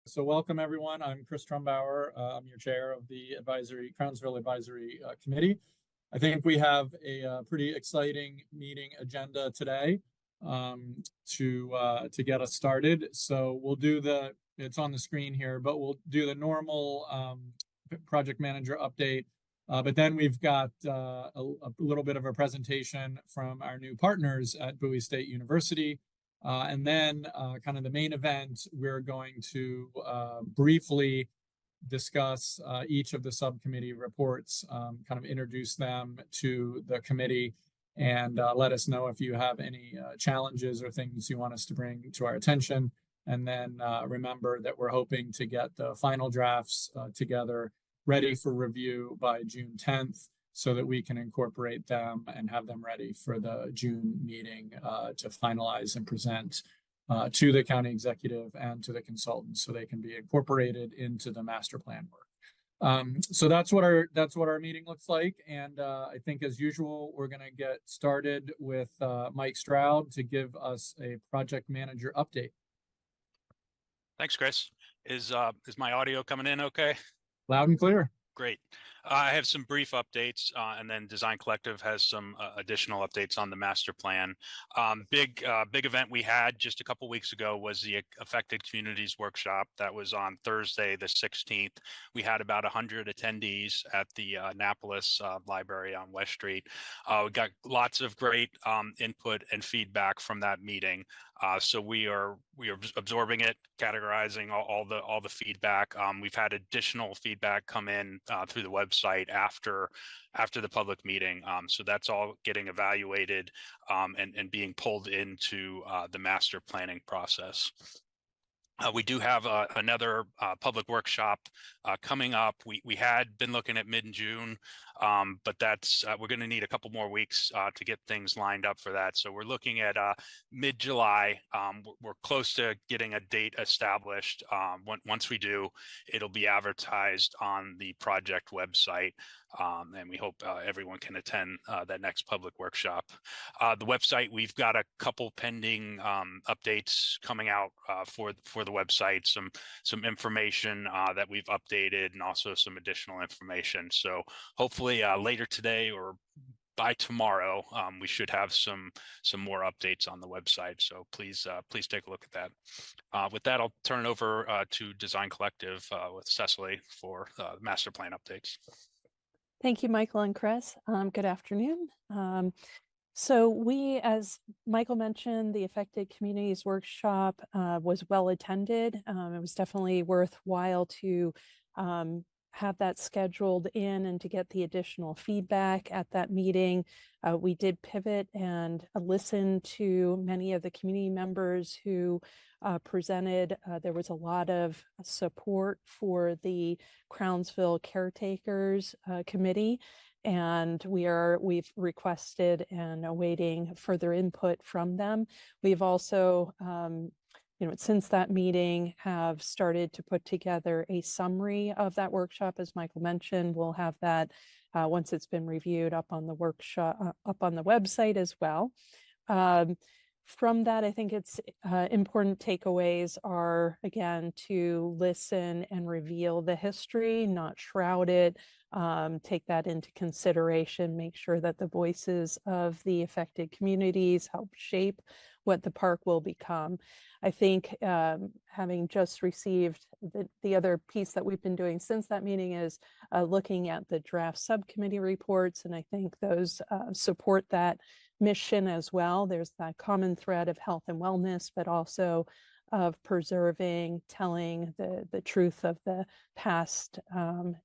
So welcome everyone. I'm Chris Trumbauer. I'm your chair of the Crownsville Advisory Committee. I think we have a pretty exciting meeting agenda today to get us started. So we'll do it's on the screen here, but we'll do the normal project manager update. But then we've got a little bit of a presentation from our new partners at Bowie State University. And then kind of the main event, we're going to briefly discuss each of the subcommittee reports, kind of introduce them to the committee, and let us know if you have any challenges or things you want us to bring to our attention. And then remember that we're hoping to get the final drafts together, ready for review by June 10th. So that we can incorporate them and have them ready for the June meeting to finalize and present to the county executive and to the consultants, so they can be incorporated into the master plan work. So that's what our meeting looks like, and I think as usual we're going to get started with Mike Stroud to give us a project manager update. Thanks, Chris. Is my audio coming in okay? Loud and clear. Great. I have some brief updates, and then Design Collective has some additional updates on the master plan. Big event we had just a couple weeks ago was the Affected Communities Workshop. That was on Thursday, the 16th. We had about 100 attendees at the Annapolis Library on West Street. We got lots of great input and feedback from that meeting. So we are absorbing it, categorizing all the feedback. We've had additional feedback come in through the website after the public meeting. So that's all getting evaluated and being pulled into the master planning process. We do have another public workshop coming up. We had been looking at mid-June, but we're going to need a couple more weeks to get things lined up for that. So we're looking at mid-July. We're close to getting a date established. Once we do, it'll be advertised on the project website, and we hope everyone can attend that next public workshop. The website, we've got a couple pending updates coming out for the website, some information that we've updated, and also some additional information. So hopefully later today or by tomorrow, we should have some more updates on the website. So please take a look at that. With that, I'll turn it over to Design Collective with Cecily for master plan updates. Thank you, Michael and Chris. Good afternoon. So we, as Michael mentioned, the Affected Communities Workshop was well attended. It was definitely worthwhile to have that scheduled in and to get the additional feedback at that meeting. We did pivot and listen to many of the community members who presented. There was a lot of support for the Crownsville Caretakers Committee, and we've requested and awaiting further input from them. We've also since that meeting, have started to put together a summary of that workshop. As Michael mentioned, we'll have that once it's been reviewed up on the workshop, up on the website as well. From that, I think it's important takeaways are, again, to listen and reveal the history, not shroud it, take that into consideration, make sure that the voices of the affected communities help shape what the park will become. I think having just received the other piece that we've been doing since that meeting is looking at the draft subcommittee reports, and I think those support that mission as well. There's that common thread of health and wellness, but also of preserving, telling the truth of the past,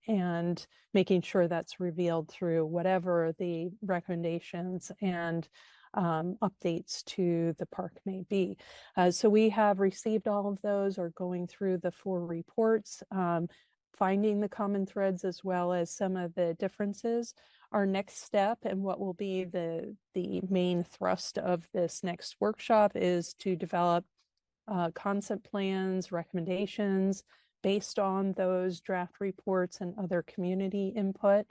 and making sure that's revealed through whatever the recommendations and updates to the park may be. So we have received all of those, or going through the 4 reports, finding the common threads as well as some of the differences. Our next step, and what will be the main thrust of this next workshop, is to develop concept plans, recommendations based on those draft reports and other community input,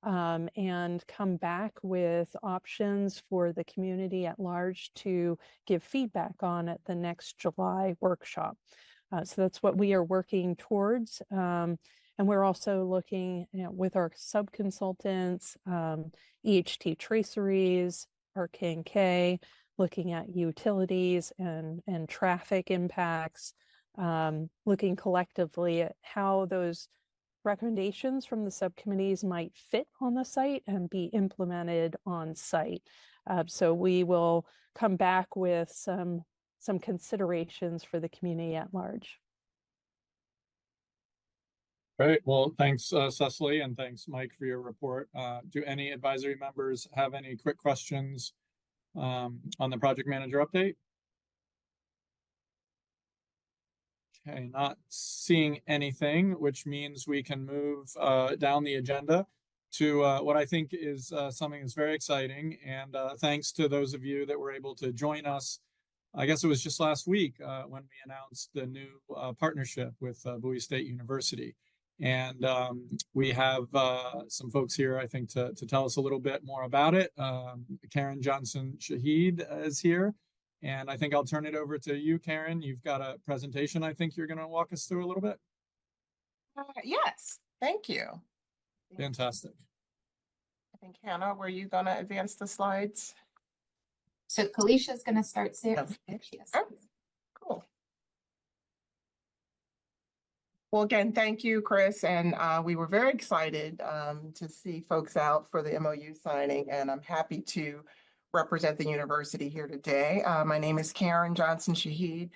and come back with options for the community at large to give feedback on at the next July workshop. So that's what we are working towards. And we're also looking, with our sub-consultants, EHT traceries, RK&K, looking at utilities and traffic impacts, looking collectively at how those recommendations from the subcommittees might fit on the site and be implemented on site. So we will come back with some considerations for the community at large. Great. Well, thanks, Cecily, and thanks, Mike, for your report. Do any advisory members have any quick questions on the project manager update? Okay, not seeing anything, which means we can move down the agenda to what I think is something that's very exciting. And thanks to those of you that were able to join us. I guess it was just last week when we announced the new partnership with Bowie State University. And we have some folks here, I think, to tell us a little bit more about it. Karen Johnson-Shahid is here. And I think I'll turn it over to you, Karen. You've got a presentation I think you're going to walk us through a little bit. Yes, thank you. Fantastic. I think, Hannah, were you going to advance the slides? So Kalicia's going to start soon. Yes. There she is. Oh, cool. Well, again, thank you, Chris. And we were very excited to see folks out for the MOU signing, and I'm happy to represent the university here today. My name is Karen Johnson-Shahid.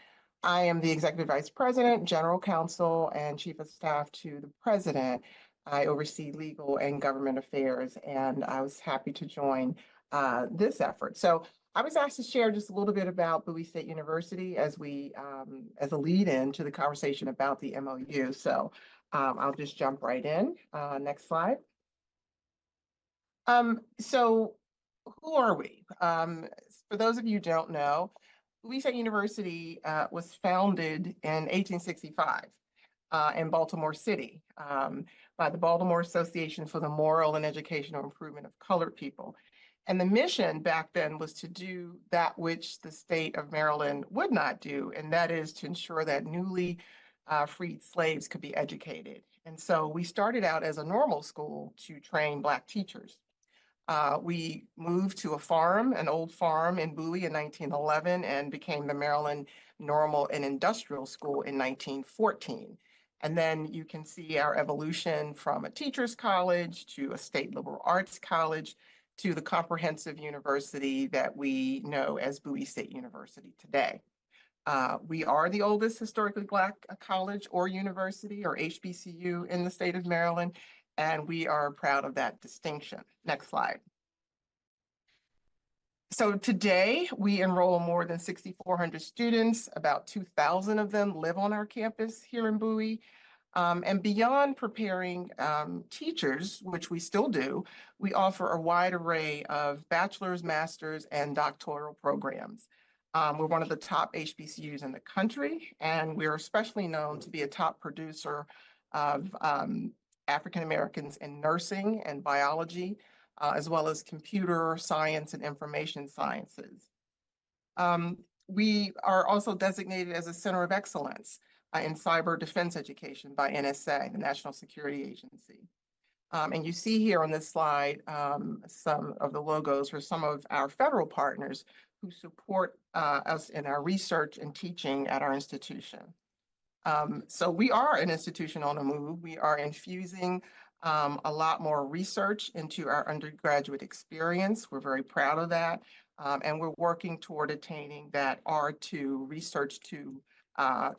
I am the Executive Vice President, General Counsel, and Chief of Staff to the President. I oversee legal and government affairs, and I was happy to join this effort. So I was asked to share just a little bit about Bowie State University as we, as a lead-in to the conversation about the MOU. So I'll just jump right in. Next slide. So who are we? For those of you who don't know, Bowie State University was founded in 1865 in Baltimore City by the Baltimore Association for the Moral and Educational Improvement of Colored People. And the mission back then was to do that which the state of Maryland would not do, and that is to ensure that newly freed slaves could be educated. And so we started out as a normal school to train Black teachers. We moved to a farm, an old farm in Bowie in 1911, and became the Maryland Normal and Industrial School in 1914. And then you can see our evolution from a teacher's college to a state liberal arts college to the comprehensive university that we know as Bowie State University today. We are the oldest historically Black college or university, or HBCU, in the state of Maryland, and we are proud of that distinction. Next slide. So today we enroll more than 6,400 students. About 2,000 of them live on our campus here in Bowie. And beyond preparing teachers, which we still do, we offer a wide array of bachelor's, master's, and doctoral programs. We're one of the top HBCUs in the country, and we're especially known to be a top producer of African Americans in nursing and biology, as well as computer science and information sciences. We are also designated as a center of excellence in cyber defense education by NSA, the National Security Agency. And you see here on this slide some of the logos for some of our federal partners who support us in our research and teaching at our institution. So we are an institution on the move. We are infusing a lot more research into our undergraduate experience. We're very proud of that. And we're working toward attaining that R2, Research 2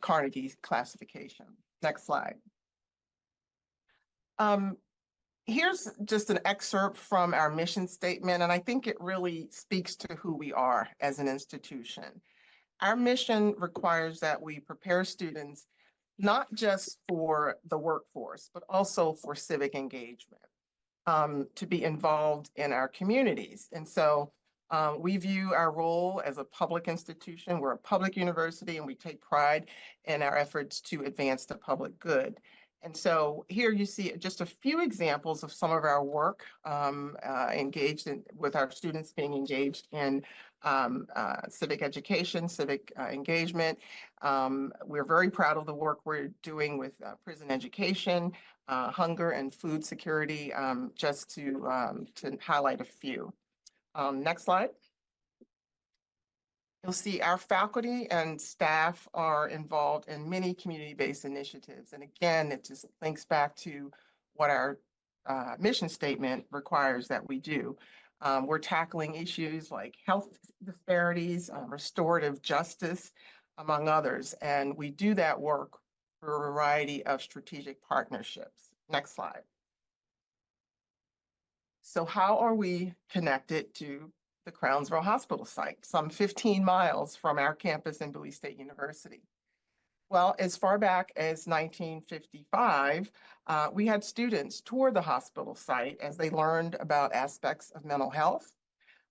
Carnegie classification. Next slide. Here's just an excerpt from our mission statement, and I think it really speaks to who we are as an institution. Our mission requires that we prepare students not just for the workforce, but also for civic engagement, to be involved in our communities. And so we view our role as a public institution. We're a public university, and we take pride in our efforts to advance the public good. And so here you see just a few examples of some of our work with our students being engaged in civic education, civic engagement. We're very proud of the work we're doing with prison education, hunger and food security, just to highlight a few. Next slide. You'll see our faculty and staff are involved in many community-based initiatives. And again, it just links back to what our mission statement requires that we do. We're tackling issues like health disparities, restorative justice, among others. And we do that work through a variety of strategic partnerships. Next slide. So how are we connected to the Crownsville Hospital site, some 15 miles from our campus in Bowie State University? Well, as far back as 1955, we had students tour the hospital site as they learned about aspects of mental health.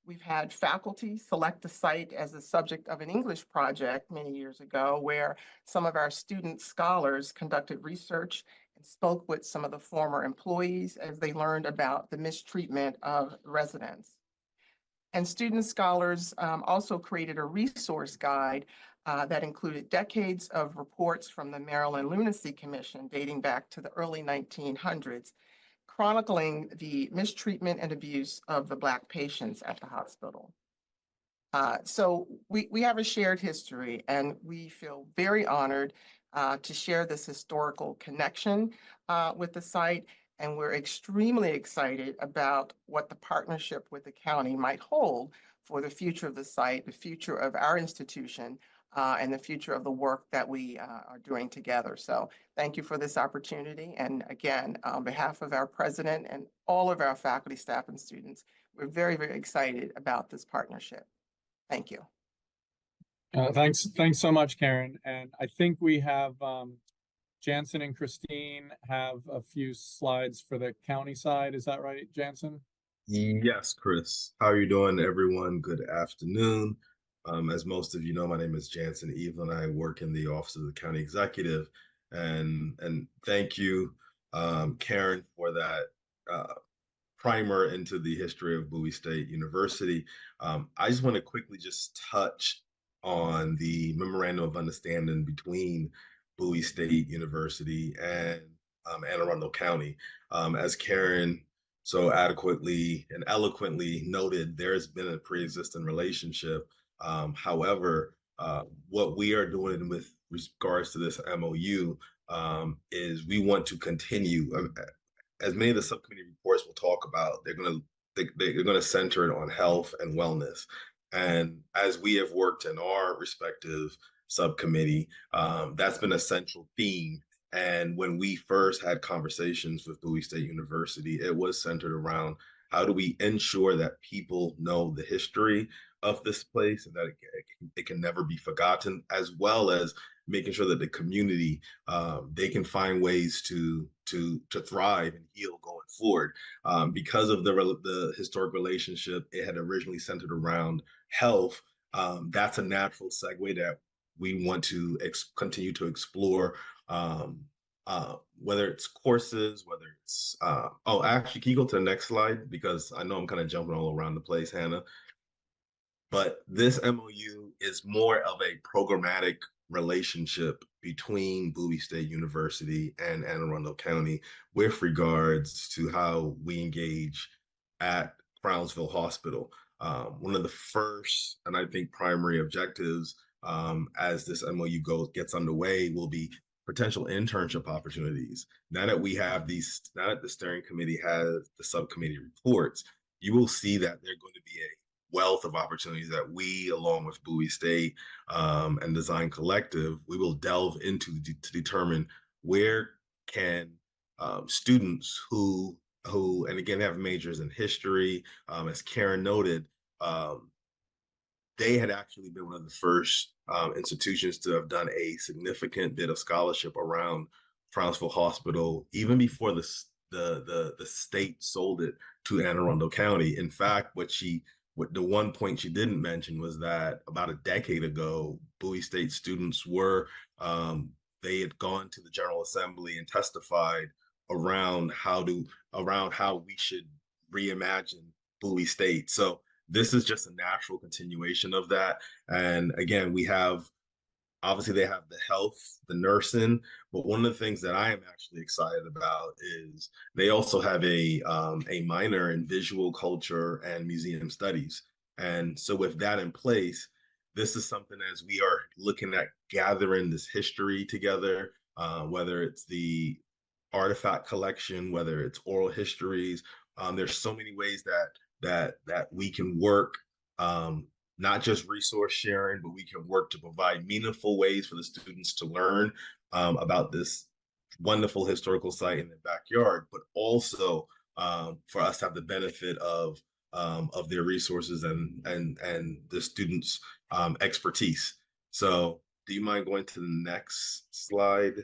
We've had faculty select the site as the subject of an English project many years ago, where some of our student scholars conducted research and spoke with some of the former employees as they learned about the mistreatment of residents. And student scholars also created a resource guide that included decades of reports from the Maryland Lunacy Commission dating back to the early 1900s, chronicling the mistreatment and abuse of the Black patients at the hospital. So we have a shared history, and we feel very honored to share this historical connection with the site. And we're extremely excited about what the partnership with the county might hold for the future of the site, the future of our institution, and the future of the work that we are doing together. So thank you for this opportunity. And again, on behalf of our president and all of our faculty, staff, and students, we're very, very excited about this partnership. Thank you. Thanks so much, Karen. And I think we have Jansen and Christine have a few slides for the county side. Is that right, Jansen? Yes, Chris. How are you doing, everyone? Good afternoon. As most of you know, my name is Jansen Evelyn. I work in the Office of the County Executive. And thank you, Karen, for that primer into the history of Bowie State University. I just want to quickly just touch on the Memorandum of Understanding between Bowie State University and Anne Arundel County. As Karen so adequately and eloquently noted, there has been a pre-existing relationship. However, what we are doing with regards to this MOU is we want to continue. As many of the subcommittee reports will talk about, they're going to center it on health and wellness. And as we have worked in our respective subcommittee, that's been a central theme. And when we first had conversations with Bowie State University, it was centered around how do we ensure that people know the history of this place and that it can never be forgotten, as well as making sure that the community, they can find ways to thrive and heal going forward. Because of the historic relationship, it had originally centered around health. That's a natural segue that we want to continue to explore, whether it's courses, whether it's, actually, can you go to the next slide? Because I know I'm kind of jumping all around the place, Hannah. But this MOU is more of a programmatic relationship between Bowie State University and Anne Arundel County with regards to how we engage at Crownsville Hospital. One of the first, and I think primary objectives as this MOU gets underway will be potential internship opportunities. Now that we have now that the steering committee has the subcommittee reports, you will see that there are going to be a wealth of opportunities that we, along with Bowie State and Design Collective, we will delve into to determine where can students who, and again, have majors in history, as Karen noted, they had actually been one of the first institutions to have done a significant bit of scholarship around Crownsville Hospital, even before the state sold it to Anne Arundel County. In fact, the one point she didn't mention was that about a decade ago, Bowie State students were they had gone to the General Assembly and testified around how we should reimagine Bowie State. So this is just a natural continuation of that. And again, we have, obviously they have the health, the nursing, but one of the things that I am actually excited about is they also have a minor in visual culture and museum studies. And so with that in place, this is something as we are looking at gathering this history together, whether it's the artifact collection, whether it's oral histories, there's so many ways that we can work, not just resource sharing, but we can work to provide meaningful ways for the students to learn about this wonderful historical site in their backyard, but also for us to have the benefit of their resources and the students' expertise. So do you mind going to the next slide?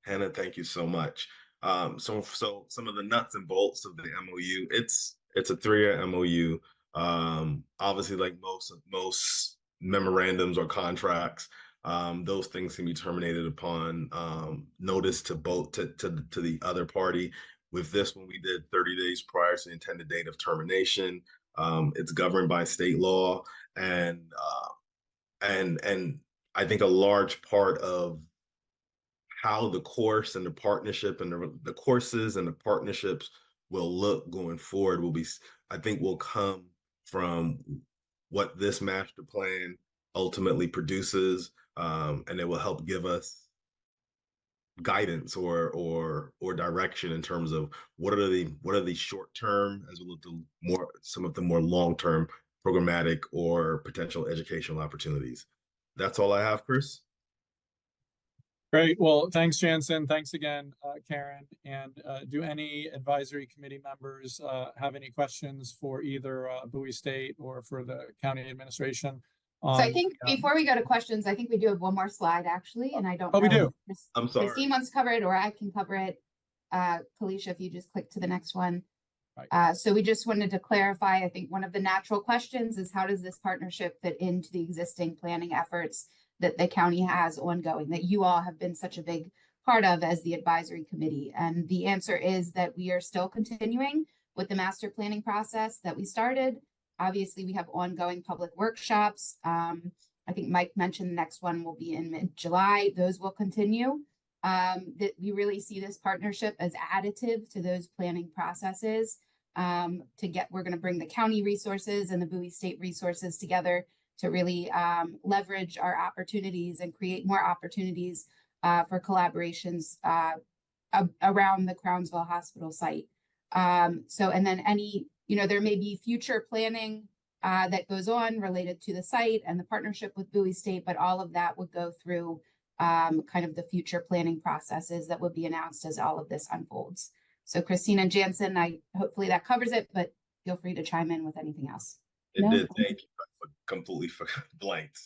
Hannah, thank you so much. So some of the nuts and bolts of the MOU, it's a 3-year MOU. Obviously, like most memorandums or contracts, those things can be terminated upon notice to both to the other party. With this one, we did 30 days prior to the intended date of termination. It's governed by state law, and I think a large part of how the course and the partnership and the courses and the partnerships will look going forward will come from what this master plan ultimately produces, and it will help give us guidance or direction in terms of what are the short term as well as some of the more long term programmatic or potential educational opportunities. That's all I have, Chris. Great. Well, thanks, Jansen. Thanks again, Karen. And do any advisory committee members have any questions for either Bowie State or for the county administration? So I think before we go to questions, I think we do have one more slide actually, and I don't know. We do. I'm sorry. Christine wants to cover it, or I can cover it. Kalisha, if you just click to the next one. Right. So we just wanted to clarify, I think one of the natural questions is how does this partnership fit into the existing planning efforts that the county has ongoing, that you all have been such a big part of as the advisory committee? And the answer is that we are still continuing with the master planning process that we started. Obviously, we have ongoing public workshops. I think Mike mentioned the next one will be in mid-July. Those will continue. That we really see this partnership as additive to those planning processes. We're going to bring the county resources and the Bowie State resources together to really leverage our opportunities and create more opportunities for collaborations around the Crownsville Hospital site. And then there may be future planning that goes on related to the site and the partnership with Bowie State, but all of that would go through kind of the future planning processes that would be announced as all of this unfolds. So Christina and Jansen, hopefully that covers it, but feel free to chime in with anything else. It did. Thank you. Completely blanked.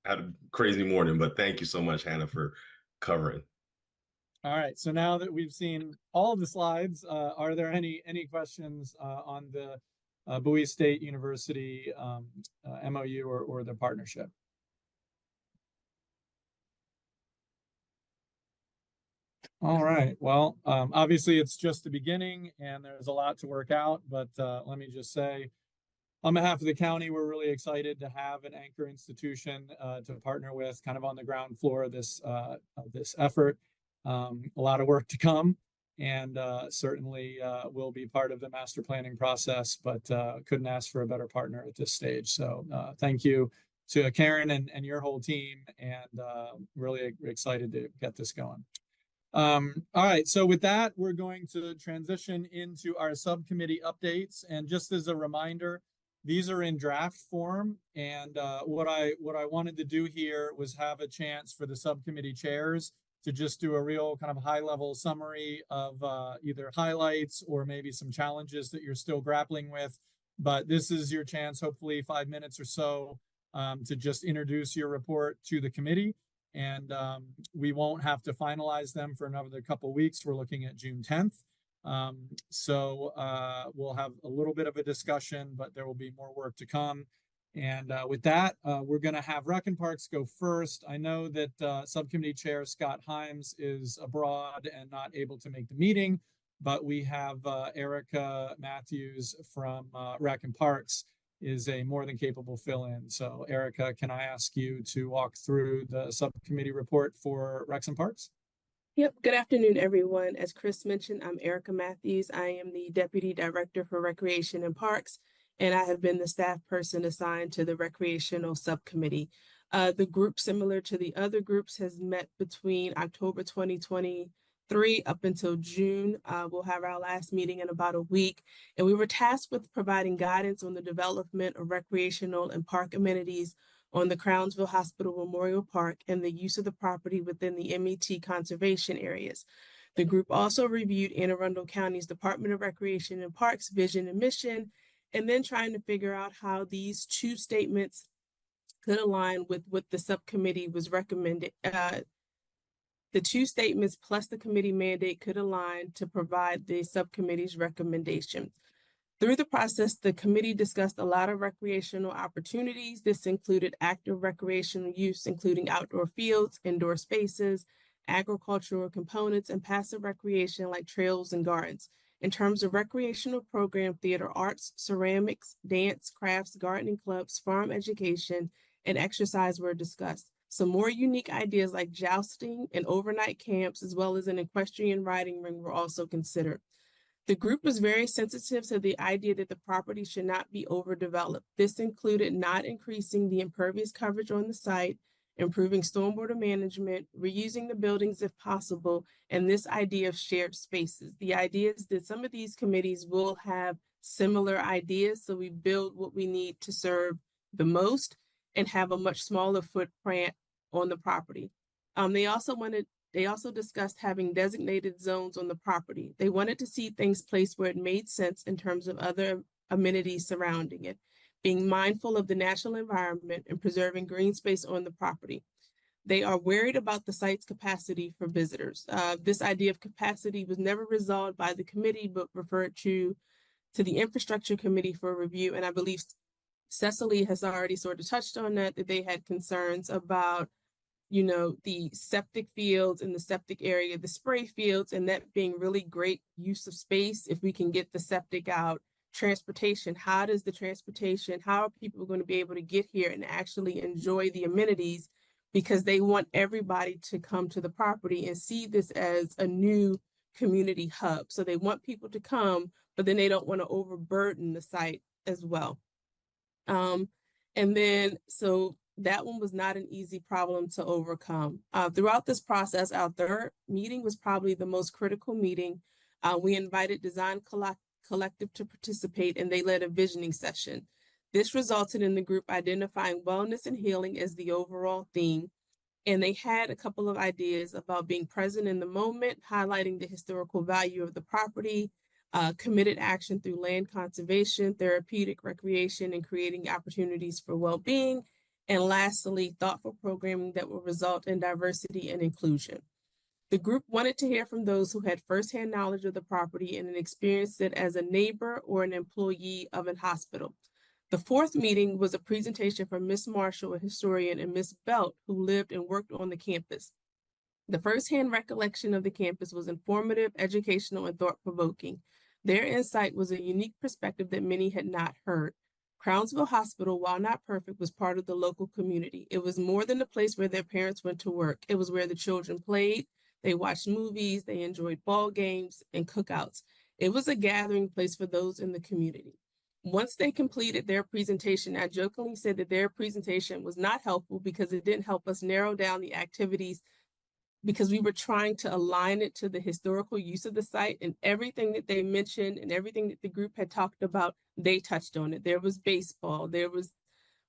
I had a crazy morning, but thank you so much, Hannah, for covering. All right. So now that we've seen all of the slides, are there any questions on the Bowie State University MOU or the partnership? All right. Well, obviously it's just the beginning and there's a lot to work out, but let me just say, on behalf of the county, we're really excited to have an anchor institution to partner with, kind of on the ground floor of this effort. A lot of work to come, and certainly will be part of the master planning process, but couldn't ask for a better partner at this stage. So thank you to Karen and your whole team, and really excited to get this going. All right, so with that, we're going to transition into our subcommittee updates. And just as a reminder, these are in draft form, and what I wanted to do here was have a chance for the subcommittee chairs to just do a real kind of high-level summary of either highlights or maybe some challenges that you're still grappling with. But this is your chance, hopefully 5 minutes or so, to just introduce your report to the committee. And we won't have to finalize them for another couple of weeks. We're looking at June 10th. So we'll have a little bit of a discussion, but there will be more work to come. And with that, we're going to have Rec and Parks go first. I know that Subcommittee Chair Scott Himes is abroad and not able to make the meeting, but we have Erica Matthews from Rec and Parks is a more than capable fill-in. So Erica, can I ask you to walk through the subcommittee report for Recs and Parks? Yep. Good afternoon, everyone. As Chris mentioned, I'm Erica Matthews. I am the Deputy Director for Recreation and Parks, and I have been the staff person assigned to the Recreational Subcommittee. The group, similar to the other groups, has met between October 2023 up until June. We'll have our last meeting in about a week, and we were tasked with providing guidance on the development of recreational and park amenities on the Crownsville Hospital Memorial Park and the use of the property within the MET conservation areas. The group also reviewed Arundel County's Department of Recreation and Parks vision and mission, and then trying to figure out how these two statements could align with what the subcommittee was recommended. The two statements plus the committee mandate could align to provide the subcommittee's recommendation. Through the process, the committee discussed a lot of recreational opportunities. This included active recreational use, including outdoor fields, indoor spaces, agricultural components, and passive recreation like trails and gardens. In terms of recreational program, theater arts, ceramics, dance, crafts, gardening clubs, farm education, and exercise were discussed. Some more unique ideas like jousting and overnight camps, as well as an equestrian riding ring, were also considered. The group was very sensitive to the idea that the property should not be overdeveloped. This included not increasing the impervious coverage on the site, improving stormwater management, reusing the buildings if possible, and this idea of shared spaces. The idea is that some of these committees will have similar ideas, so we build what we need to serve the most and have a much smaller footprint on the property. They also discussed having designated zones on the property. They wanted to see things placed where it made sense in terms of other amenities surrounding it, being mindful of the natural environment and preserving green space on the property. They are worried about the site's capacity for visitors. This idea of capacity was never resolved by the committee, but referred to the infrastructure committee for review. And I believe Cecily has already sort of touched on that they had concerns about the septic fields in the septic area, the spray fields, and that being really great use of space if we can get the septic out. Transportation, how are people going to be able to get here and actually enjoy the amenities, because they want everybody to come to the property and see this as a new community hub. So they want people to come, but then they don't want to overburden the site as well. So that one was not an easy problem to overcome. Throughout this process, our third meeting was probably the most critical meeting. We invited Design Collective to participate, and they led a visioning session. This resulted in the group identifying wellness and healing as the overall theme. And they had a couple of ideas about being present in the moment, highlighting the historical value of the property, committed action through land conservation, therapeutic recreation, and creating opportunities for well-being. And lastly, thoughtful programming that will result in diversity and inclusion. The group wanted to hear from those who had firsthand knowledge of the property and experienced it as a neighbor or an employee of a hospital. The fourth meeting was a presentation from Ms. Marshall, a historian, and Ms. Belt, who lived and worked on the campus. The firsthand recollection of the campus was informative, educational, and thought-provoking. Their insight was a unique perspective that many had not heard. Crownsville Hospital, while not perfect, was part of the local community. It was more than a place where their parents went to work. It was where the children played, they watched movies, they enjoyed ball games and cookouts. It was a gathering place for those in the community. Once they completed their presentation, I jokingly said that their presentation was not helpful because it didn't help us narrow down the activities, because we were trying to align it to the historical use of the site, and everything that they mentioned and everything that the group had talked about, they touched on it. There was baseball, there was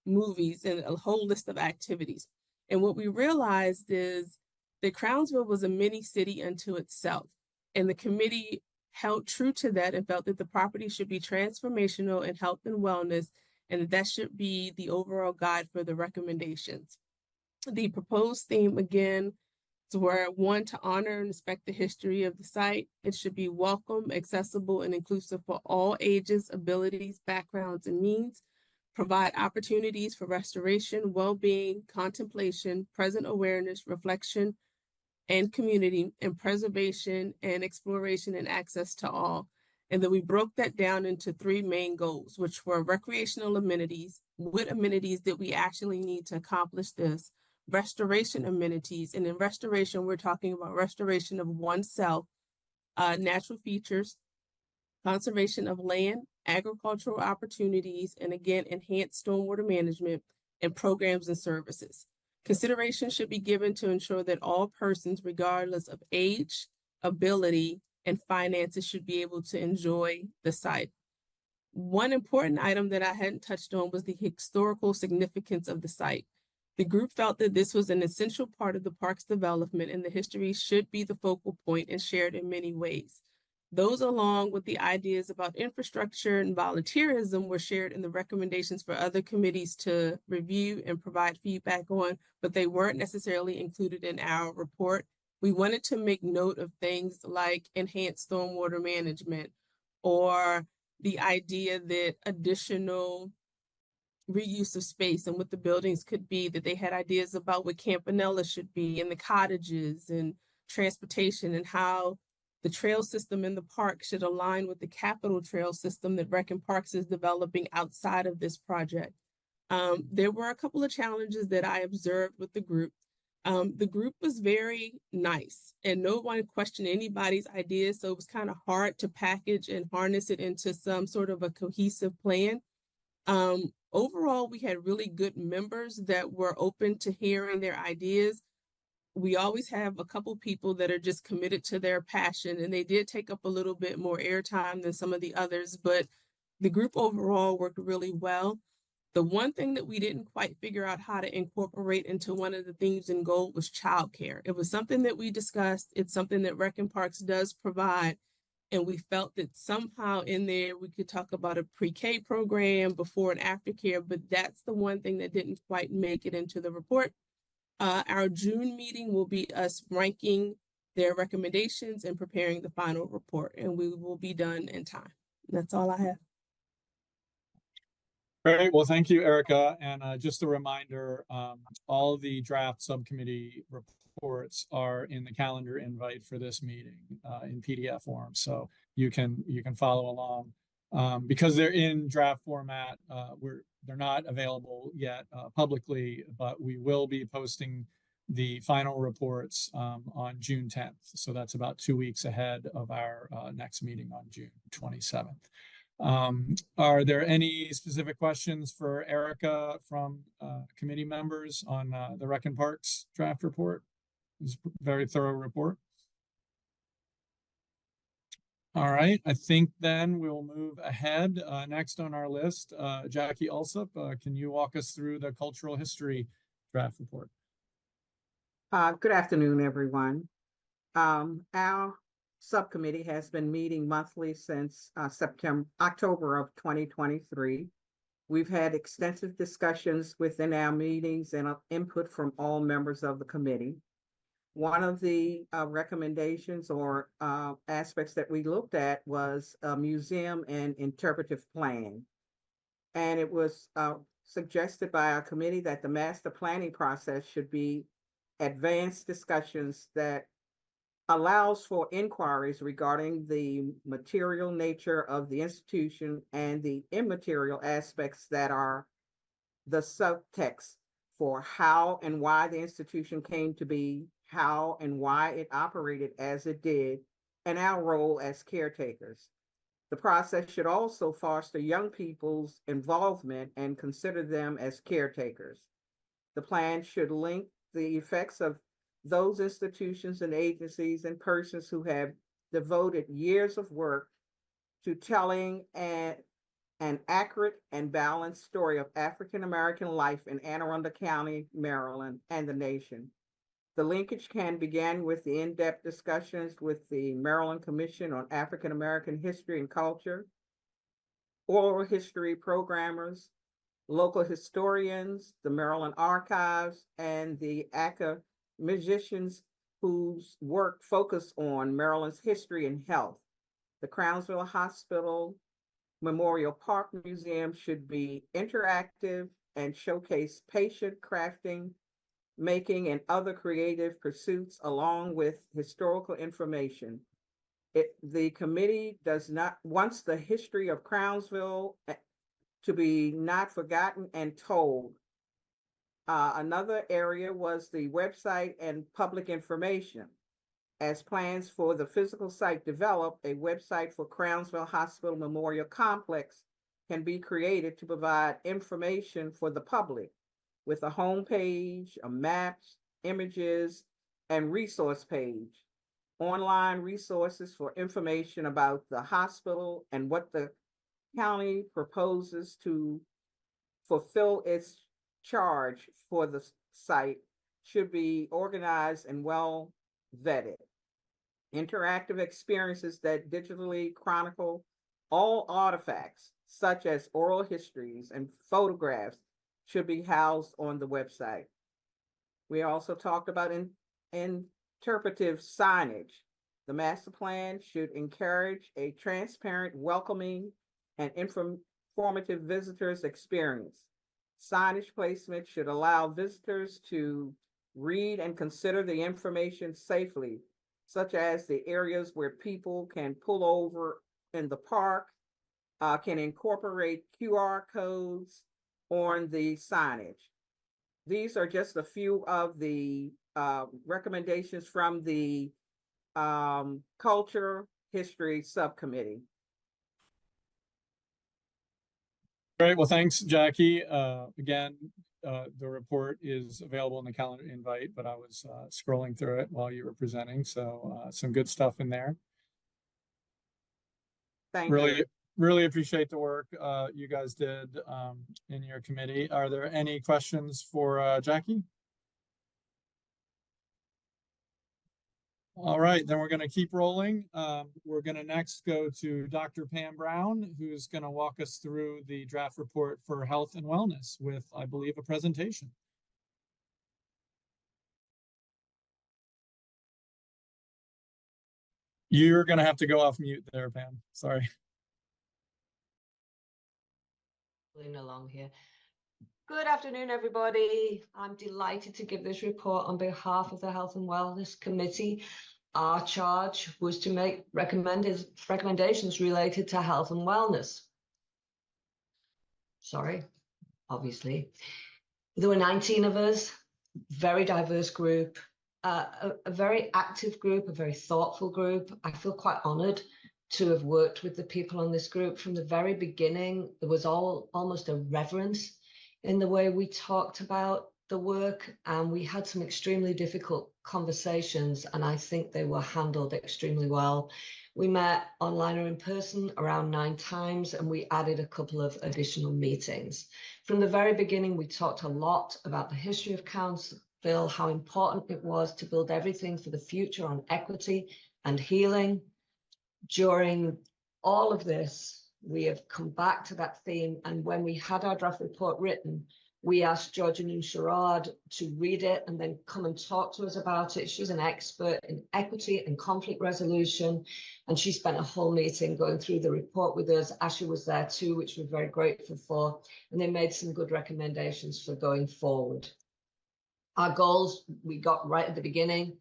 movies, and a whole list of activities. And what we realized is that Crownsville was a mini city unto itself. And the committee held true to that and felt that the property should be transformational in health and wellness, and that should be the overall guide for the recommendations. The proposed theme, again, were one, to honor and respect the history of the site. It should be welcome, accessible, and inclusive for all ages, abilities, backgrounds, and means. provide opportunities for restoration, well-being, contemplation, present awareness, reflection, and community, and preservation and exploration and access to all. And then we broke that down into 3 main goals, which were recreational amenities, what amenities did we actually need to accomplish this, restoration amenities, and in restoration, we're talking about restoration of oneself, natural features, conservation of land, agricultural opportunities, and again, enhanced stormwater management and programs and services. Consideration should be given to ensure that all persons, regardless of age, ability, and finances, should be able to enjoy the site. One important item that I hadn't touched on was the historical significance of the site. The group felt that this was an essential part of the park's development and the history should be the focal point and shared in many ways. Those, along with the ideas about infrastructure and volunteerism, were shared in the recommendations for other committees to review and provide feedback on, but they weren't necessarily included in our report. We wanted to make note of things like enhanced stormwater management, or the idea that additional reuse of space and what the buildings could be, that they had ideas about what Campanella should be and the cottages and transportation, and how the trail system in the park should align with the capital trail system that Rec and Parks is developing outside of this project. There were a couple of challenges that I observed with the group. The group was very nice and no one questioned anybody's ideas, so it was kind of hard to package and harness it into some sort of a cohesive plan. Overall, we had really good members that were open to hearing their ideas. We always have a couple people that are just committed to their passion, and they did take up a little bit more airtime than some of the others, but the group overall worked really well. The one thing that we didn't quite figure out how to incorporate into one of the themes and goal was childcare. It was something that we discussed. It's something that Rec and Parks does provide. And we felt that somehow in there, we could talk about a pre-K program, before and after care, but that's the one thing that didn't quite make it into the report. Our June meeting will be us ranking their recommendations and preparing the final report, and we will be done in time. That's all I have. Great. Well, thank you, Erica. And just a reminder, all the draft subcommittee reports are in the calendar invite for this meeting in PDF form, so you can follow along. Because they're in draft format, they're not available yet publicly, but we will be posting the final reports on June 10th. So that's about 2 weeks ahead of our next meeting on June 27th. Are there any specific questions for Erica from committee members on the Rec and Parks draft report? It's a very thorough report. All right, I think then we'll move ahead. Next on our list, Jackie Alsup, can you walk us through the cultural history draft report? Good afternoon, everyone. Our subcommittee has been meeting monthly since October of 2023. We've had extensive discussions within our meetings and input from all members of the committee. One of the recommendations or aspects that we looked at was a museum and interpretive plan. And it was suggested by our committee that the master planning process should be advanced discussions that allows for inquiries regarding the material nature of the institution and the immaterial aspects that are the subtext for how and why the institution came to be, how and why it operated as it did, and our role as caretakers. The process should also foster young people's involvement and consider them as caretakers. The plan should link the effects of those institutions and agencies and persons who have devoted years of work to telling an accurate and balanced story of African-American life in Anne Arundel County, Maryland, and the nation. The linkage can begin with the in-depth discussions with the Maryland Commission on African-American History and Culture, oral history programmers, local historians, the Maryland Archives, and the academicians whose work focus on Maryland's history and health, the Crownsville Hospital, Memorial Park Museum should be interactive and showcase patient crafting, making, and other creative pursuits along with historical information. The committee wants the history of Crownsville to be not forgotten and told. Another area was the website and public information. As plans for the physical site develop, a website for Crownsville Hospital Memorial Complex can be created to provide information for the public with a homepage, maps, images, and resource page. Online resources for information about the hospital and what the county proposes to fulfill its charge for the site should be organized and well vetted. Interactive experiences that digitally chronicle all artifacts, such as oral histories and photographs, should be housed on the website. We also talked about interpretive signage. The master plan should encourage a transparent, welcoming, and informative visitors experience. Signage placement should allow visitors to read and consider the information safely, such as the areas where people can pull over in the park, can incorporate QR codes on the signage. These are just a few of the recommendations from the Culture History Subcommittee. Great. Well, thanks, Jackie. Again, the report is available in the calendar invite, but I was scrolling through it while you were presenting. So some good stuff in there. Thank you. Really appreciate the work you guys did in your committee. Are there any questions for Jackie? All right, then we're going to keep rolling. We're going to next go to Dr. Pam Brown, who's going to walk us through the draft report for health and wellness with, I believe, a presentation. You're going to have to go off mute there, Pam. Sorry. Along here. Good afternoon, everybody. I'm delighted to give this report on behalf of the Health and Wellness Committee. Our charge was to make recommendations related to health and wellness. Sorry, obviously. There were 19 of us, very diverse group, a very active group, a very thoughtful group. I feel quite honored to have worked with the people on this group from the very beginning. There was almost a reverence in the way we talked about the work, and we had some extremely difficult conversations, and I think they were handled extremely well. We met online or in person around 9 times, and we added a couple of additional meetings. From the very beginning, we talked a lot about the history of Crownsville, how important it was to build everything for the future on equity and healing. During all of this, we have come back to that theme, and when we had our draft report written, we asked Georgia Sherrod to read it and then come and talk to us about it. She's an expert in equity and conflict resolution, and she spent a whole meeting going through the report with us. Ashley was there too, which we're very grateful for, and they made some good recommendations for going forward. Our goals we got right at the beginning.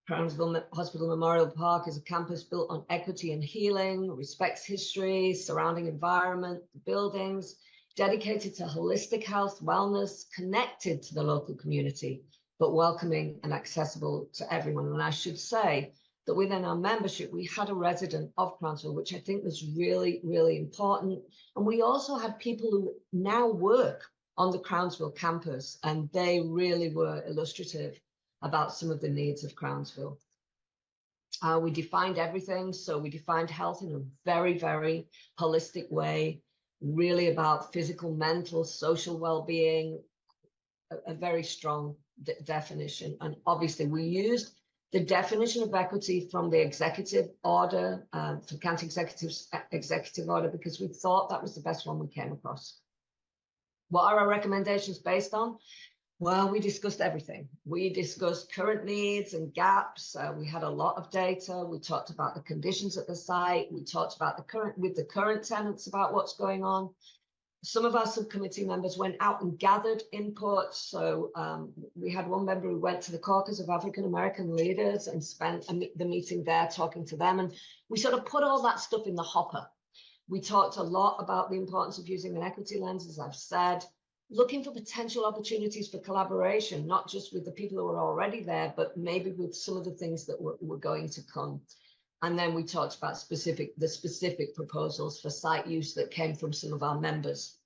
Crownsville Hospital Memorial Park is a campus built on equity and healing, respects history, surrounding environment, buildings, dedicated to holistic health, wellness, connected to the local community, but welcoming and accessible to everyone. And I should say that within our membership, we had a resident of Crownsville, which I think was really, really important. And we also had people who now work on the Crownsville campus, and they really were illustrative about some of the needs of Crownsville. We defined everything. So we defined health in a very, very holistic way, really about physical, mental, social well-being, a very strong definition. And obviously we used the definition of equity from the executive order, from county executives executive order, because we thought that was the best one we came across. What are our recommendations based on? Well, we discussed everything. We discussed current needs and gaps. We had a lot of data. We talked about the conditions at the site. We talked about the current tenants about what's going on. Some of our subcommittee members went out and gathered input. So we had one member who went to the caucus of African American leaders and spent the meeting there talking to them. And we sort of put all that stuff in the hopper. We talked a lot about the importance of using an equity lens, as I've said, looking for potential opportunities for collaboration, not just with the people who are already there, but maybe with some of the things that were going to come. And then we talked about the specific proposals for site use that came from some of our members.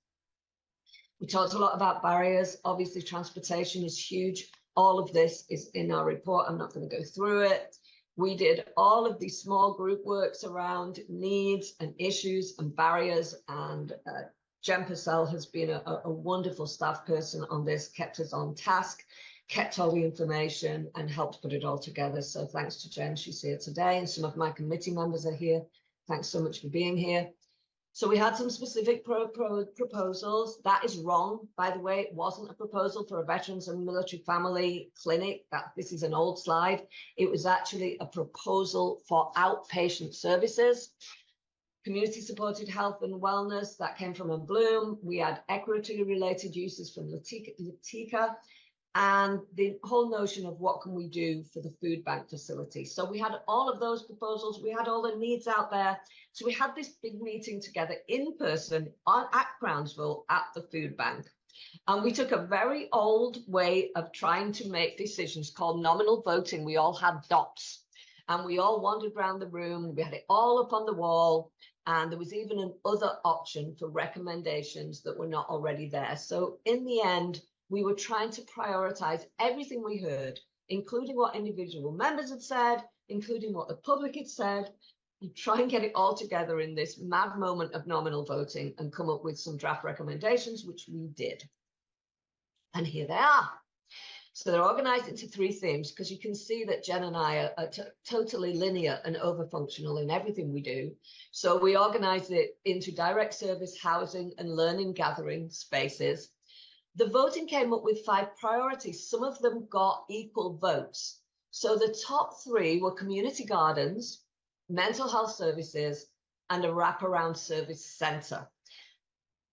We talked a lot about barriers. Obviously, transportation is huge. All of this is in our report. I'm not going to go through it. We did all of these small group works around needs and issues and barriers. And Jen Purcell has been a wonderful staff person on this, kept us on task, kept all the information and helped put it all together. So thanks to Jen, she's here today, and some of my committee members are here. Thanks so much for being here. So we had some specific proposals. That is wrong, by the way. It wasn't a proposal for a veterans and military family clinic. This is an old slide. It was actually a proposal for outpatient services. Community supported health and wellness, that came from Bloom. We had equity related uses from Latika, and the whole notion of what can we do for the food bank facility. So we had all of those proposals. We had all the needs out there. So we had this big meeting together in person at Crownsville at the food bank. And we took a very old way of trying to make decisions called nominal voting. We all had dots and we all wandered around the room. We had it all up on the wall. And there was even an other option for recommendations that were not already there. So in the end, we were trying to prioritize everything we heard, including what individual members had said, including what the public had said, and try and get it all together in this mad moment of nominal voting and come up with some draft recommendations, which we did. And here they are. So they're organized into 3 themes, because you can see that Jen and I are totally linear and over-functional in everything we do. So we organized it into direct service, housing, and learning gathering spaces. The voting came up with 5 priorities. Some of them got equal votes. So the top 3 were community gardens, mental health services, and a wraparound service center.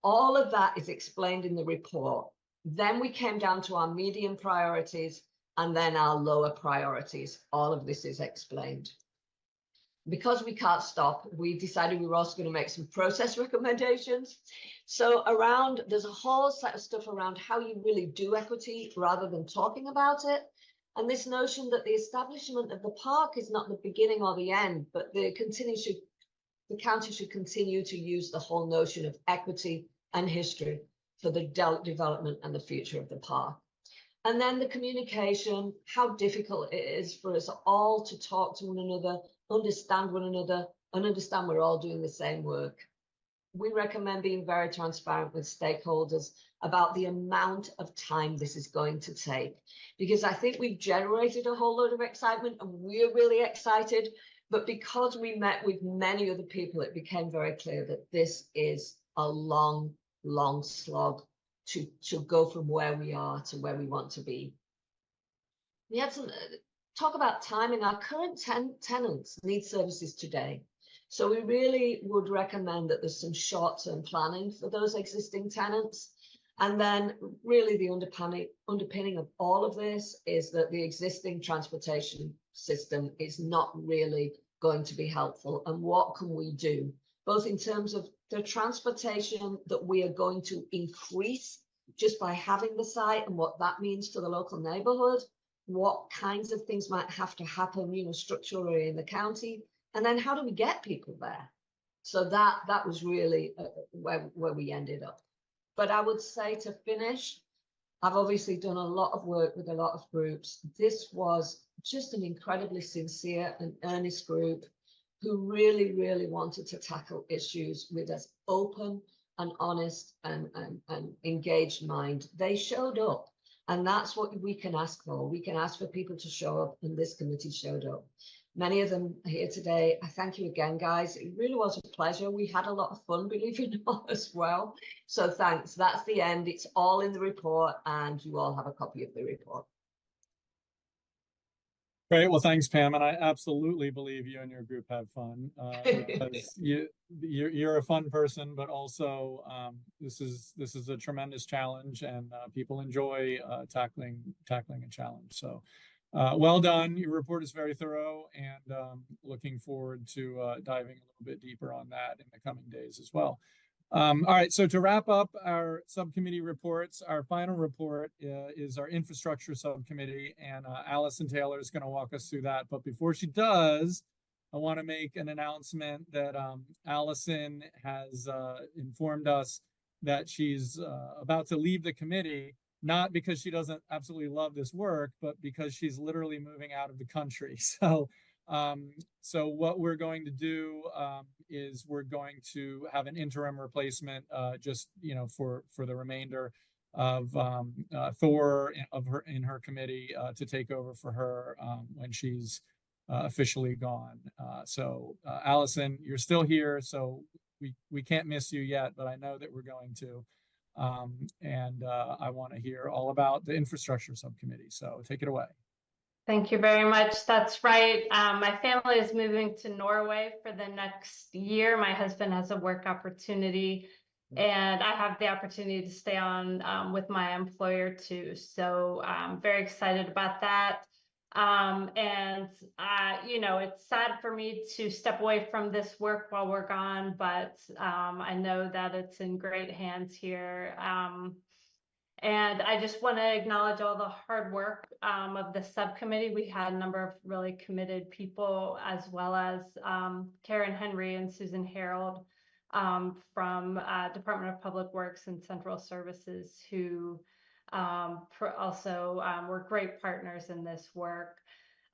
All of that is explained in the report. Then we came down to our medium priorities and then our lower priorities. All of this is explained. Because we can't stop, we decided we were also going to make some process recommendations. So there's a whole set of stuff around how you really do equity rather than talking about it. And this notion that the establishment of the park is not the beginning or the end, but the county should continue to use the whole notion of equity and history for the development and the future of the park. And then the communication, how difficult it is for us all to talk to one another, understand one another, and understand we're all doing the same work. We recommend being very transparent with stakeholders about the amount of time this is going to take, because I think we've generated a whole load of excitement and we're really excited, but because we met with many other people, it became very clear that this is a long slog to go from where we are to where we want to be. We had some talk about timing. Our current tenants need services today. So we really would recommend that there's some short-term planning for those existing tenants. And then really the underpinning of all of this is that the existing transportation system is not really going to be helpful. And what can we do, both in terms of the transportation that we are going to increase just by having the site and what that means to the local neighborhood, what kinds of things might have to happen, structurally in the county, and then how do we get people there? So that was really where we ended up. But I would say, to finish, I've obviously done a lot of work with a lot of groups. This was just an incredibly sincere and earnest group who really wanted to tackle issues with an open and honest and engaged mind. They showed up. And that's what we can ask for. We can ask for people to show up, and this committee showed up. Many of them are here today. I thank you again, guys. It really was a pleasure. We had a lot of fun, believe it or not, as well. So thanks. That's the end. It's all in the report, and you all have a copy of the report. Great. Well, thanks, Pam. And I absolutely believe you and your group have fun because you're a fun person, but also this is a tremendous challenge, and people enjoy tackling a challenge. So well done. Your report is very thorough, and looking forward to diving a little bit deeper on that in the coming days as well. All right, so to wrap up our subcommittee reports, our final report is our infrastructure subcommittee, and Allison Taylor is going to walk us through that. But before she does, I want to make an announcement that Allison has informed us that she's about to leave the committee, not because she doesn't absolutely love this work, but because she's literally moving out of the country. So what we're going to do is we're going to have an interim replacement just, for the remainder of Thor in her committee to take over for her when she's officially gone. So Allison, you're still here, so we can't miss you yet, but I know that we're going to. And I want to hear all about the infrastructure subcommittee. So take it away. Thank you very much. That's right. My family is moving to Norway for the next year. My husband has a work opportunity, and I have the opportunity to stay on with my employer too. So I'm very excited about that. It's sad for me to step away from this work while we're gone, but I know that it's in great hands here. And I just want to acknowledge all the hard work of the subcommittee. We had a number of really committed people, as well as Karen Henry and Susan Harold from Department of Public Works and Central Services, who also were great partners in this work.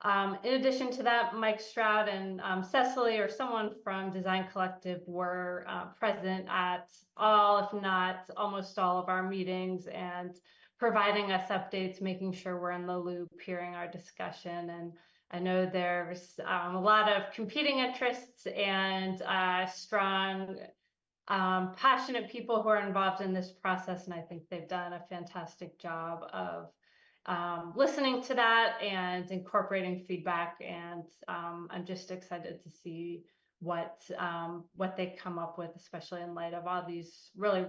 In addition to that, Mike Stroud and Cecily, or someone from Design Collective, were present at all, if not almost all, of our meetings and providing us updates, making sure we're in the loop, hearing our discussion. And I know there's a lot of competing interests and strong, passionate people who are involved in this process, and I think they've done a fantastic job of listening to that and incorporating feedback, and I'm just excited to see what they come up with, especially in light of all these really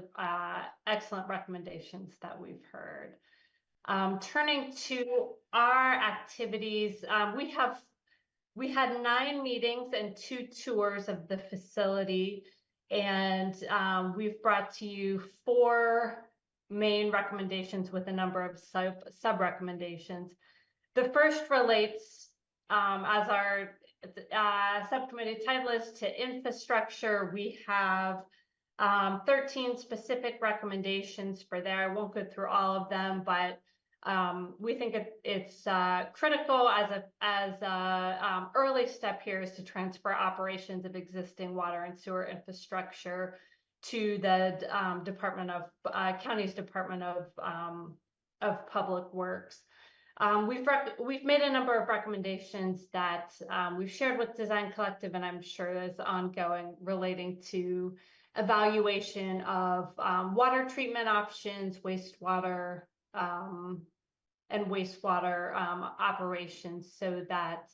excellent recommendations that we've heard. Turning to our activities, we had 9 meetings and 2 tours of the facility, and we've brought to you 4 main recommendations with a number of sub recommendations. The first relates, as our subcommittee title is, to infrastructure. We have 13 specific recommendations for there. I won't go through all of them, but we think it's critical as a early step here is to transfer operations of existing water and sewer infrastructure to the county's Department of Public Works. We've made a number of recommendations that we've shared with Design Collective, and I'm sure is ongoing, relating to evaluation of water treatment options, wastewater and wastewater operations, so that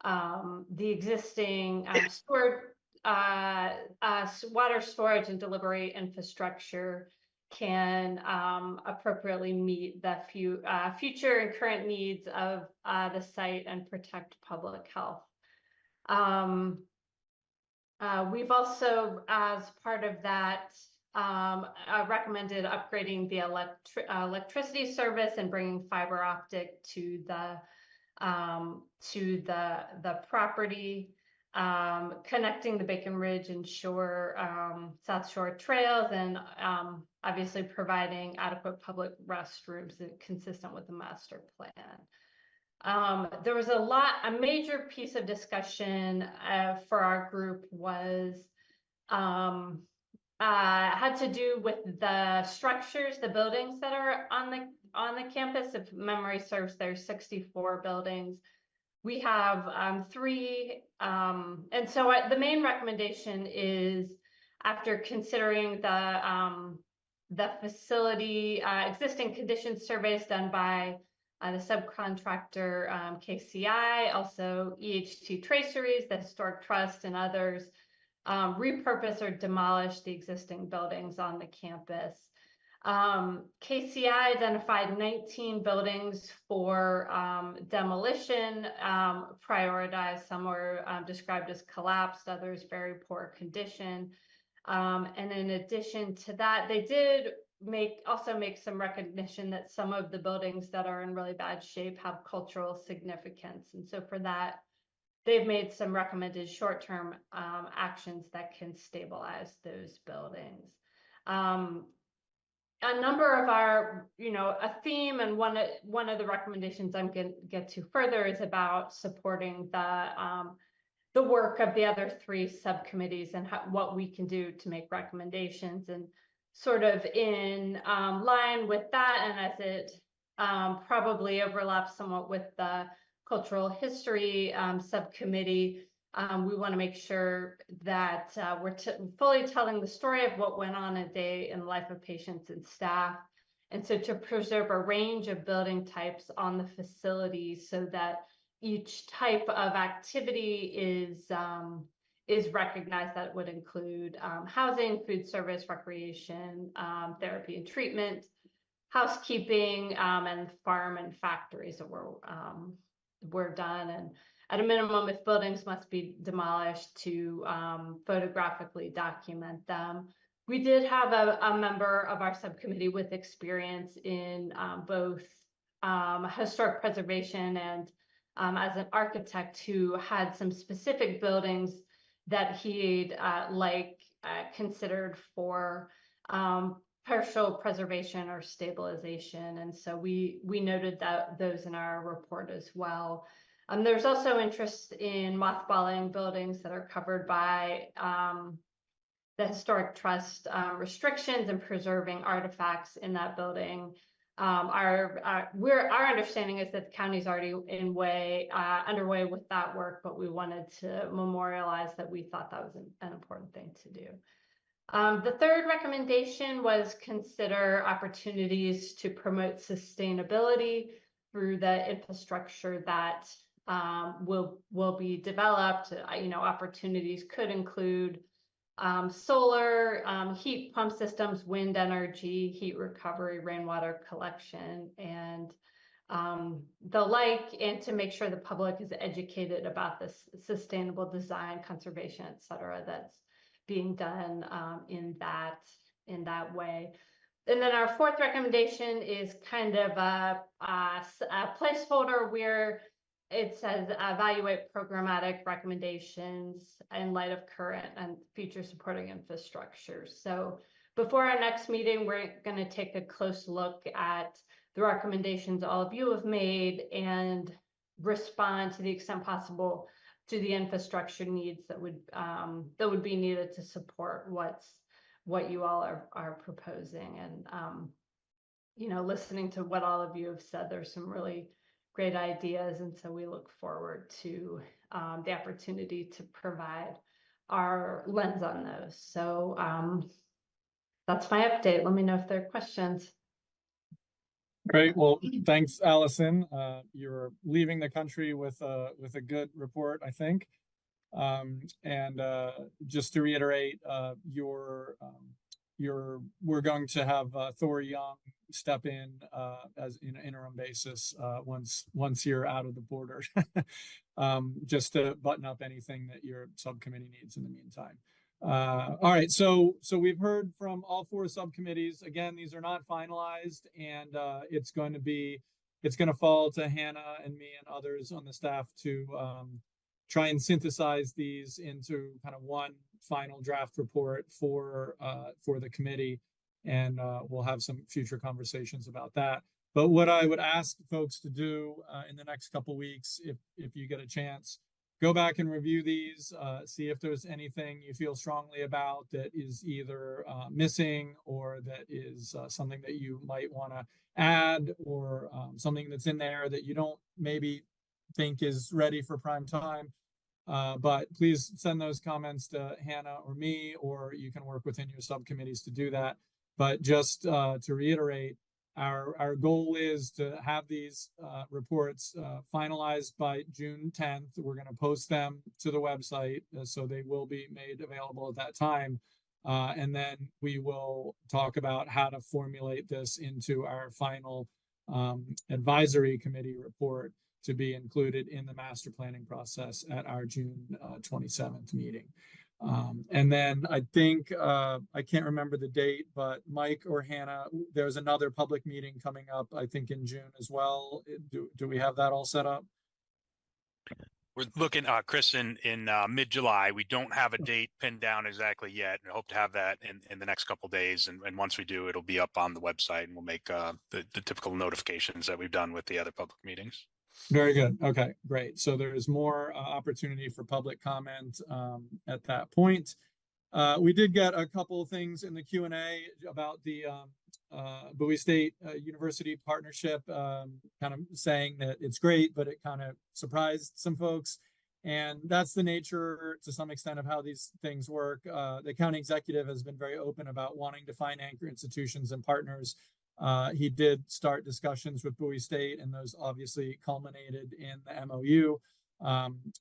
the existing water storage and delivery infrastructure can appropriately meet the future and current needs of the site and protect public health. We've also, as part of that, recommended upgrading the electricity service and bringing fiber optic to the property. Connecting the Bacon Ridge and South Shore trails, and obviously providing adequate public restrooms consistent with the master plan. There was a major piece of discussion for our group was had to do with the structures, the buildings that are on the campus. If memory serves, there's 64 buildings. We have 3, and so the main recommendation is, after considering the facility existing conditions surveys done by the subcontractor KCI, also EHT Traceries, the Historic Trust, and others, repurpose or demolish the existing buildings on the campus. KCI identified 19 buildings for demolition, prioritized. Some were described as collapsed, others very poor condition. And in addition to that, they did also make some recognition that some of the buildings that are in really bad shape have cultural significance. And so for that, they've made some recommended short-term actions that can stabilize those buildings. A number of our, a theme, and one of the recommendations I'm going to get to further is about supporting the work of the other 3 subcommittees and what we can do to make recommendations. And sort of in line with that, and as it probably overlaps somewhat with the cultural history subcommittee, we want to make sure that we're fully telling the story of what went on a day in the life of patients and staff. And so to preserve a range of building types on the facilities so that each type of activity is recognized. That would include housing, food service, recreation, therapy and treatment, housekeeping, and farm and factories that were done. And at a minimum, if buildings must be demolished, to photographically document them. We did have a member of our subcommittee with experience in both historic preservation and as an architect, who had some specific buildings that he'd considered for partial preservation or stabilization. And so we noted those in our report as well. There's also interest in mothballing buildings that are covered by the Historic Trust restrictions and preserving artifacts in that building. Our understanding is that the county's already underway with that work, but we wanted to memorialize that we thought that was an important thing to do. The third recommendation was consider opportunities to promote sustainability through the infrastructure that will be developed. Opportunities could include solar, heat pump systems, wind energy, heat recovery, rainwater collection, and the like, and to make sure the public is educated about this sustainable design, conservation, et cetera, that's being done in that way. And then our fourth recommendation is kind of a placeholder where it says evaluate programmatic recommendations in light of current and future supporting infrastructure. So before our next meeting, we're going to take a close look at the recommendations all of you have made and respond to the extent possible to the infrastructure needs that would be needed to support what you all are proposing. And listening to what all of you have said, there's some really great ideas, and so we look forward to the opportunity to provide our lens on those. So that's my update. Let me know if there are questions. Great. Well, thanks, Allison. You're leaving the country with a good report, I think. And just to reiterate, we're going to have Thor Young step in as an interim basis once you're out of the border, just to button up anything that your subcommittee needs in the meantime. All right, so we've heard from all 4 subcommittees. Again, these are not finalized, and it's going to fall to Hannah and me and others on the staff to try and synthesize these into kind of one final draft report for the committee, and we'll have some future conversations about that. But what I would ask folks to do in the next couple weeks, if you get a chance, go back and review these, see if there's anything you feel strongly about that is either missing or that is something that you might want to add, or something that's in there that you don't maybe think is ready for prime time. But please send those comments to Hannah or me, or you can work within your subcommittees to do that. But just to reiterate, our goal is to have these reports finalized by June 10th. We're going to post them to the website, so they will be made available at that time. And then we will talk about how to formulate this into our final advisory committee report to be included in the master planning process at our June 27th meeting. And then I think, I can't remember the date, but Mike or Hannah, there's another public meeting coming up, I think in June as well. Do we have that all set up? We're looking, Chris, in mid-July. We don't have a date pinned down exactly yet, and hope to have that in the next couple of days. And once we do, it'll be up on the website, and we'll make the typical notifications that we've done with the other public meetings. Very good. Okay, great. So there's more opportunity for public comment at that point. We did get a couple of things in the Q&A about the Bowie State University partnership, kind of saying that it's great, but it kind of surprised some folks. And that's the nature, to some extent, of how these things work. The county executive has been very open about wanting to find anchor institutions and partners. He did start discussions with Bowie State, and those obviously culminated in the MOU.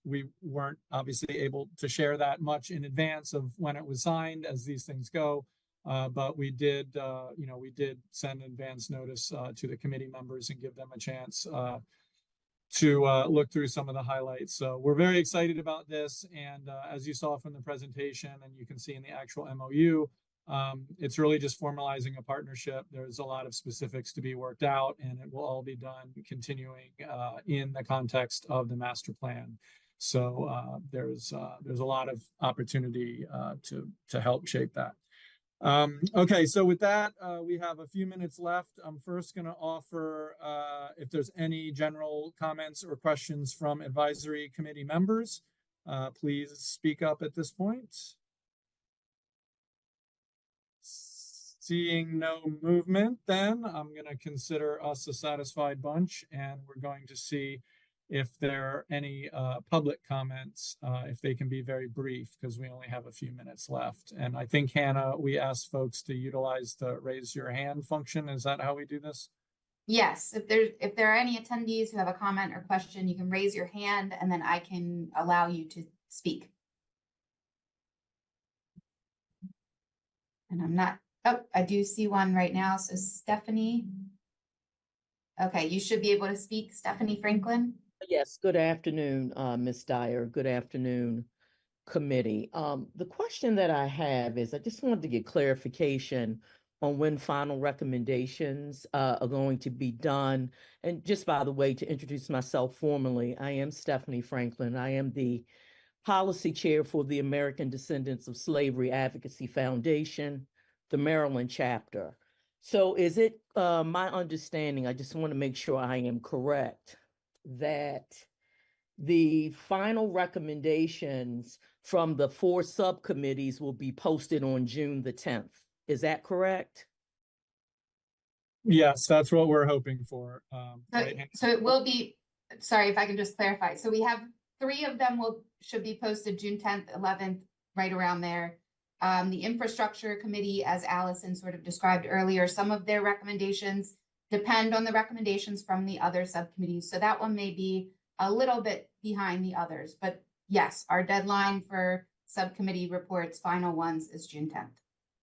We weren't obviously able to share that much in advance of when it was signed, as these things go. But we did, we did send advance notice to the committee members and give them a chance to look through some of the highlights. So we're very excited about this. And as you saw from the presentation, and you can see in the actual MOU, it's really just formalizing a partnership. There's a lot of specifics to be worked out, and it will all be done continuing in the context of the master plan. So there's a lot of opportunity to help shape that. Okay, so with that, we have a few minutes left. I'm first going to offer if there's any general comments or questions from advisory committee members, please speak up at this point. Seeing no movement, then I'm going to consider us a satisfied bunch, and we're going to see if there are any public comments, if they can be very brief, because we only have a few minutes left. And I think, Hannah, we asked folks to utilize the raise your hand function. Is that how we do this? Yes, if there are any attendees who have a comment or question, you can raise your hand, and then I can allow you to speak. And I'm not. Oh, I do see one right now. So Stephanie. Okay, you should be able to speak, Stephanie Franklin. Yes, good afternoon, Ms. Dyer. Good afternoon, committee. The question that I have is, I just wanted to get clarification on when final recommendations are going to be done. And just by the way, to introduce myself formally, I am Stephanie Franklin. I am the policy chair for the American Descendants of Slavery Advocacy Foundation, the Maryland chapter. So is it my understanding, I just want to make sure I am correct, that the final recommendations from the 4 subcommittees will be posted on June the 10th? Is that correct? Yes, that's what we're hoping for. So it will be, sorry if I can just clarify. So we have 3 of them should be posted June 10th, 11th, right around there. The infrastructure committee, as Allison sort of described earlier, some of their recommendations depend on the recommendations from the other subcommittees. So that one may be a little bit behind the others, but yes, our deadline for subcommittee reports, final ones, is June 10th.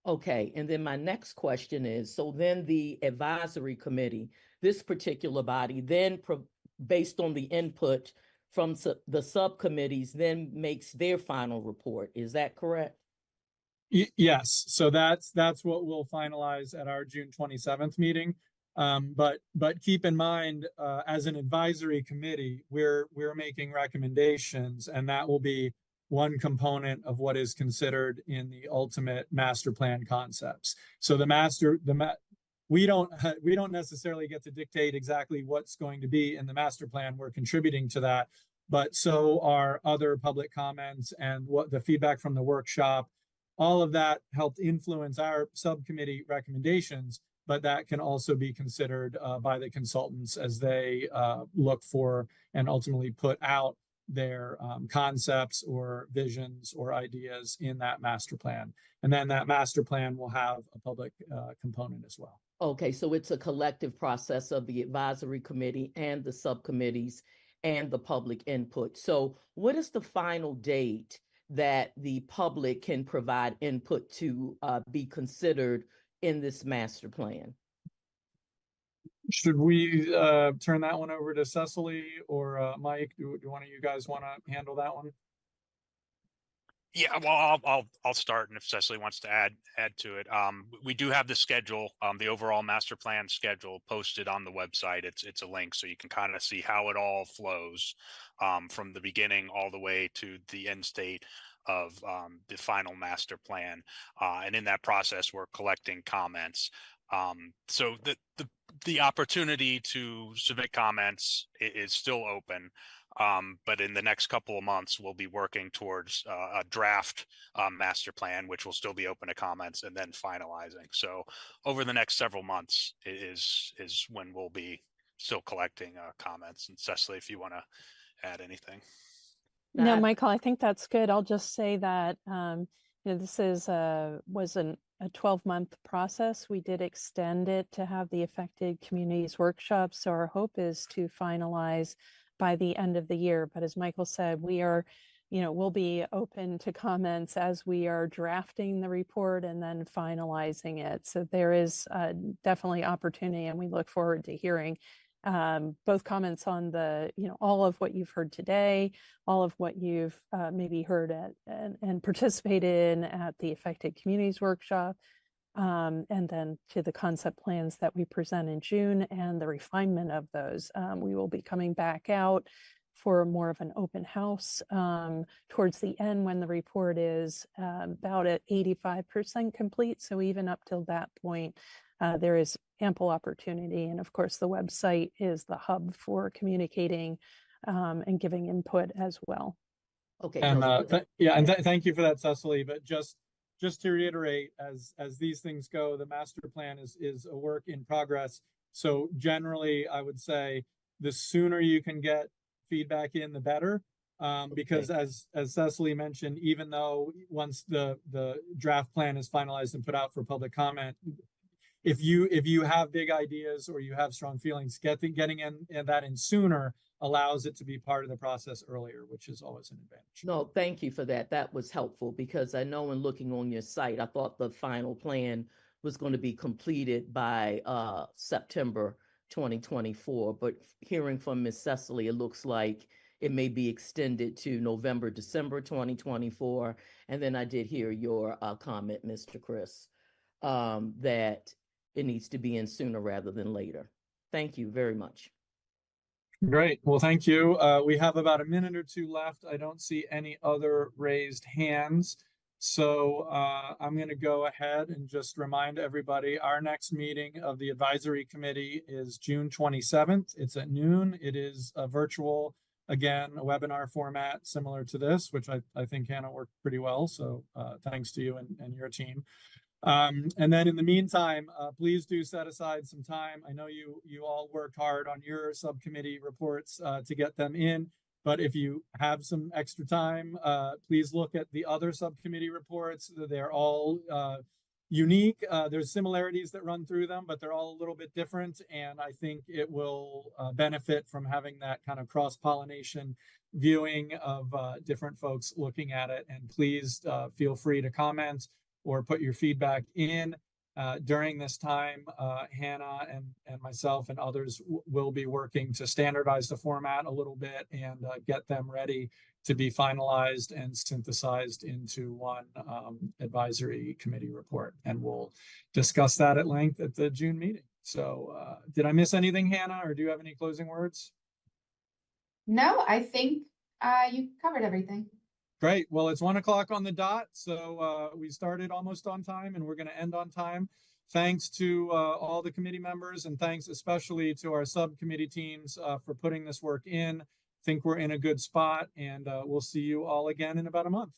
Okay, and then my next question is, so then the advisory committee, this particular body, then based on the input from the subcommittees, then makes their final report. Is that correct? Yes, so that's what we'll finalize at our June 27th meeting. But keep in mind, as an advisory committee, we're making recommendations, and that will be one component of what is considered in the ultimate master plan concepts. So we don't necessarily get to dictate exactly what's going to be in the master plan. We're contributing to that, but so are other public comments and what the feedback from the workshop. All of that helped influence our subcommittee recommendations, but that can also be considered by the consultants as they look for and ultimately put out their concepts or visions or ideas in that master plan. And then that master plan will have a public component as well. Okay, so it's a collective process of the advisory committee and the subcommittees and the public input. So what is the final date that the public can provide input to be considered in this master plan? Should we turn that one over to Cecily or Mike? Do one of you guys want to handle that one? Yeah, well, I'll start, and if Cecily wants to add to it, we do have the schedule, the overall master plan schedule posted on the website. It's a link, so you can kind of see how it all flows from the beginning all the way to the end state of the final master plan. And in that process, we're collecting comments. So the opportunity to submit comments is still open. But in the next couple of months, we'll be working towards a draft master plan, which will still be open to comments, and then finalizing. So over the next several months is when we'll be still collecting comments. And Cecily, if you want to add anything. No, Michael, I think that's good. I'll just say that this was a 12-month process. We did extend it to have the affected communities workshop. So our hope is to finalize by the end of the year. But as Michael said, we are, we'll be open to comments as we are drafting the report and then finalizing it. So there is definitely opportunity, and we look forward to hearing both comments on the, all of what you've heard today, all of what you've maybe heard and participated in at the Affected Communities Workshop, and then to the concept plans that we present in June and the refinement of those. We will be coming back out for more of an open house towards the end when the report is about at 85% complete. So even up till that point, there is ample opportunity. And of course, the website is the hub for communicating and giving input as well. Okay. And thank you for that, Cecily. But just to reiterate, as these things go, the master plan is a work in progress. So generally, I would say the sooner you can get feedback in, the better. Because as Cecily mentioned, even though once the draft plan is finalized and put out for public comment, if you have big ideas or you have strong feelings, getting that in sooner allows it to be part of the process earlier, which is always an advantage. No, thank you for that. That was helpful, because I know in looking on your site, I thought the final plan was going to be completed by September 2024. But hearing from Ms. Cecily, it looks like it may be extended to November, December 2024. And then I did hear your comment, Mr. Chris, that it needs to be in sooner rather than later. Thank you very much. Great. Well, thank you. We have about a minute or two left. I don't see any other raised hands. So I'm going to go ahead and just remind everybody our next meeting of the advisory committee is June 27th. It's at noon. It is a virtual, again, a webinar format similar to this, which I think Hannah worked pretty well. So thanks to you and your team. And then in the meantime, please do set aside some time. I know you all worked hard on your subcommittee reports to get them in, but if you have some extra time, please look at the other subcommittee reports. They're all unique. There's similarities that run through them, but they're all a little bit different. And I think it will benefit from having that kind of cross-pollination viewing of different folks looking at it. And please feel free to comment or put your feedback in during this time. Hannah and myself and others will be working to standardize the format a little bit and get them ready to be finalized and synthesized into one advisory committee report. And we'll discuss that at length at the June meeting. So did I miss anything, Hannah, or do you have any closing words? No, I think you covered everything. Great. Well, it's 1 o'clock on the dot. So we started almost on time and we're going to end on time. Thanks to all the committee members, and thanks especially to our subcommittee teams for putting this work in. think we're in a good spot, and we'll see you all again in about a month.